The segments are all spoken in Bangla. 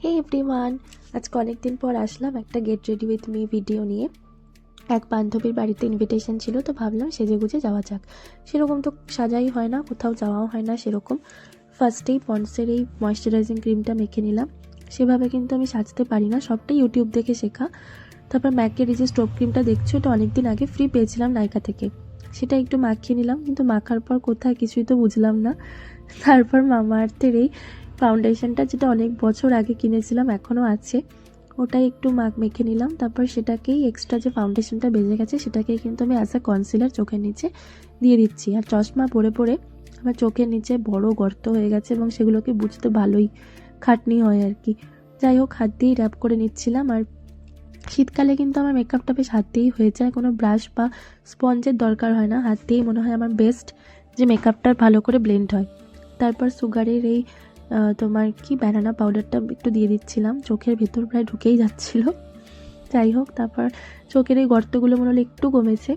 হে এভরিওয়ান, আজকে অনেকদিন পর আসলাম একটা get ready with me video নিয়ে। এক বান্ধবীর বাড়িতে ইনভিটেশন ছিল, তো ভাবলাম সেজেগুজে যাওয়া যাক। সেরকম তো সাজাই হয় না, কোথাও যাওয়াও হয় না সেরকম। ফার্স্টেই পন্ডসের এই ময়শ্চারাইজিং ক্রিমটা মেখে নিলাম। সেভাবে কিন্তু আমি সাজতে পারি না, সবটাই ইউটিউব দেখে শেখা। তারপর ম্যাকের এই যে স্টোভ ক্রিমটা দেখছো, এটা অনেকদিন আগে ফ্রি পেয়েছিলাম নাইকা থেকে। সেটা একটু মাখিয়ে নিলাম, কিন্তু মাখার পর কোথায় কিছুই তো বুঝলাম না। তারপর মামাআর্থের এই ফাউন্ডেশনটা, যেটা অনেক বছর আগে কিনেছিলাম, এখনও আছে, ওটাই একটু মেখে নিলাম। তারপর সেটাকেই এক্সট্রা যে ফাউন্ডেশনটা বেজে গেছে সেটাকেই কিন্তু আমি অ্যাজ আ কনসিলার চোখের নিচে দিয়ে দিচ্ছি। আর চশমা পরে পরে আমার চোখের নিচে বড় গর্ত হয়ে গেছে এবং সেগুলোকে বুঝতে ভালোই খাটনি হয় আর কি। যাই হোক, হাত দিয়েই র্যাপ করে নিচ্ছিলাম। আর শীতকালে কিন্তু আমার মেকআপটা বেশ হাত দিয়েই হয়ে যায়, কোনো ব্রাশ বা স্পঞ্জের দরকার হয় না, হাত দিয়েই মনে হয় আমার বেস্ট যে মেকআপটা ভালো করে ব্লেন্ড হয়। তারপর সুগারের এই তোমার কি ব্যানানা পাউডারটা একটু দিয়ে দিচ্ছিলাম, চোখের ভেতর প্রায় ঢুকেই যাচ্ছিল। যাই হোক, তারপর চোখের এই গর্তগুলো মনে হলো একটু কমেছে।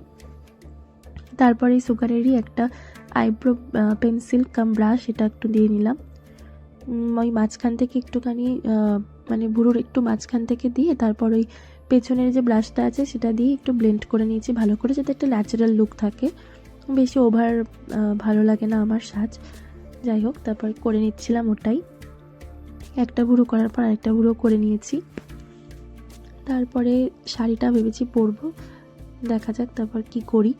তারপর এই সুগারেরই একটা আইব্রো পেন্সিল কাম ব্রাশ, এটা একটু দিয়ে নিলাম। ওই মাঝখান থেকে একটুখানি মানে ভুরুর একটু মাঝখান থেকে দিয়ে তারপর ওই পেছনের যে ব্রাশটা আছে সেটা দিয়ে একটু ব্লেন্ড করে নিয়েছি ভালো করে, যাতে একটা ন্যাচারাল লুক থাকে। বেশি ওভার ভালো লাগে না আমার সাজ। যাই হোক, তারপর করে নিচ্ছিলাম ওটাই। একটা ভুরু করার পর আরেকটা ভুরু করে নিয়েছি। তারপরে শাড়িটা ভেবেছি পরবো, দেখা যাক তারপর কি করি।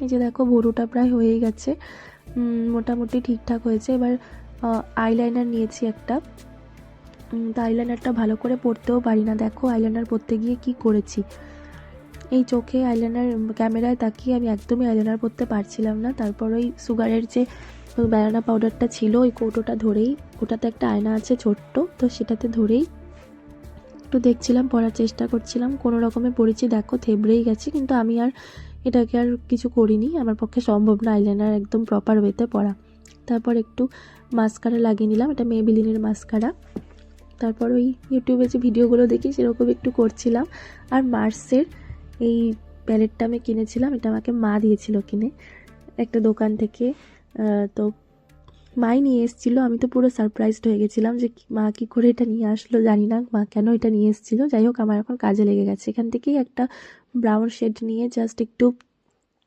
এই যে দেখো, ভুরুটা প্রায় হয়েই গেছে, মোটামুটি ঠিকঠাক হয়েছে। এবার আইলাইনার নিয়েছি একটা। তো আইলাইনারটা ভালো করে পরতেও পারি না, দেখো আইলাইনার পরতে গিয়ে কি করেছি। এই চোখে আইলাইনার, ক্যামেরায় তাকিয়ে আমি একদমই আইলাইনার পরতে পারছিলাম না। তারপর ওই সুগারের যে ব্যানানা পাউডারটা ছিল, ওই কৌটোটা ধরেই, ওটাতে একটা আয়না আছে ছোট্ট, তো সেটাতে ধরেই একটু দেখছিলাম, পরার চেষ্টা করছিলাম। কোনো রকমে পরেছি, দেখো থেবড়েই গেছে, কিন্তু আমি আর এটাকে আর কিছু করিনি, আমার পক্ষে সম্ভব না আইলাইনার একদম প্রপার ওয়েতে পরা। তারপর একটু মাস্কারা লাগিয়ে নিলাম, এটা মেবেলিনের মাস্কারা। তারপর ওই ইউটিউবে যে ভিডিওগুলো দেখি সেরকম একটু করছিলাম। আর মার্সের এই প্যালেটটা আমি কিনেছিলাম, এটা আমাকে মা দিয়েছিল কিনে একটা দোকান থেকে। তো মাই নিয়ে এসেছিলো, আমি তো পুরো সারপ্রাইজড হয়ে গেছিলাম যে মা কী করে এটা নিয়ে আসলো, জানি না মা কেন এটা নিয়ে এসেছিলো। যাই হোক, আমার এখন কাজে লেগে গেছে। এখান থেকেই একটা ব্রাউন শেড নিয়ে জাস্ট একটু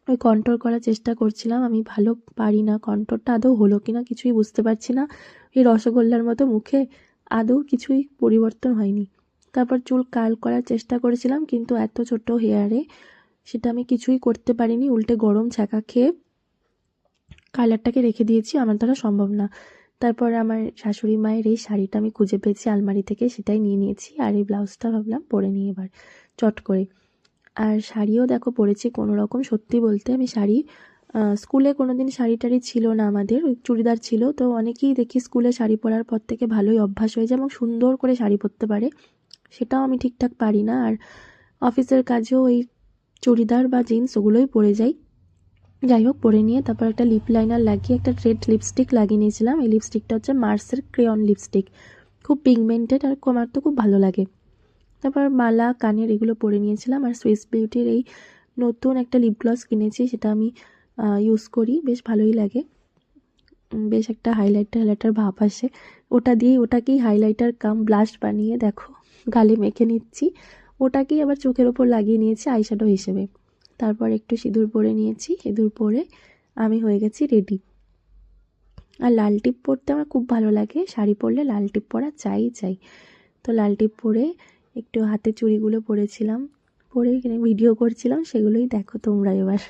ওই কন্ট্রোল করার চেষ্টা করছিলাম। আমি ভালো পারি না, কন্ট্রোলটা আদৌ হলো কিনা কিছুই বুঝতে পারছি না। এই রসগোল্লার মতো মুখে আদৌ কিছুই পরিবর্তন হয়নি। তারপর চুল কার্ল করার চেষ্টা করেছিলাম, কিন্তু এত ছোট হেয়ারে সেটা আমি কিছুই করতে পারিনি, উল্টে গরম ছ্যাঁকা খেয়ে কালারটাকে রেখে দিয়েছি, আমার দ্বারা সম্ভব না। তারপর আমার শাশুড়ি মায়ের এই শাড়িটা আমি খুঁজে পেয়েছি আলমারি থেকে, সেটাই নিয়ে নিয়েছি। আর এই ব্লাউজটা ভাবলাম পরে নিই এবার চট করে। আর শাড়িও দেখো পরেছি কোনো রকম। সত্যি বলতে আমি শাড়ি, স্কুলে কোনো দিন শাড়ি টাড়ি ছিল না আমাদের, ওই চুড়িদার ছিল। তো অনেকেই দেখি স্কুলে শাড়ি পরার পর থেকে ভালোই অভ্যাস হয়ে যায় এবং সুন্দর করে শাড়ি পরতে পারে, সেটাও আমি ঠিকঠাক পারি না। আর অফিসের কাজেও ওই চুড়িদার বা জিন্স ওগুলোই পরে যাই। যাই হোক, পরে নিয়ে তারপর একটা লিপ লাইনার লাগিয়ে একটা রেড লিপস্টিক লাগিয়ে নিয়েছিলাম। এই লিপস্টিকটা হচ্ছে মার্সের ক্রেয়ন লিপস্টিক, খুব পিগমেন্টেড আর আমার তো খুব ভালো লাগে। তারপর মালা, কানের এগুলো পরে নিয়েছিলাম। আর সুইস বিউটির এই নতুন একটা লিপ গ্লস কিনেছি, সেটা আমি ইউজ করি, বেশ ভালোই লাগে, বেশ একটা হাইলাইটার ভাব আসে। ওটাকেই হাইলাইটার কাম ব্লাশ বানিয়ে দেখো গালে মেখে নিচ্ছি। ওটাকেই আবার চোখের ওপর লাগিয়ে নিয়েছি আইশ্যাডো হিসেবে। তারপর একটু সিঁদুর পরে নিয়েছি, সিঁদুর পরে আমি হয়ে গেছি রেডি। আর লাল টিপ পরতে আমার খুব ভালো লাগে, শাড়ি পরলে লাল টিপ পরা চাই। তো লাল টিপ পরে একটু হাতে চুড়িগুলো পরেছিলাম, পরে এখানে ভিডিও করছিলাম, সেগুলোই দেখো তোমরা এবার।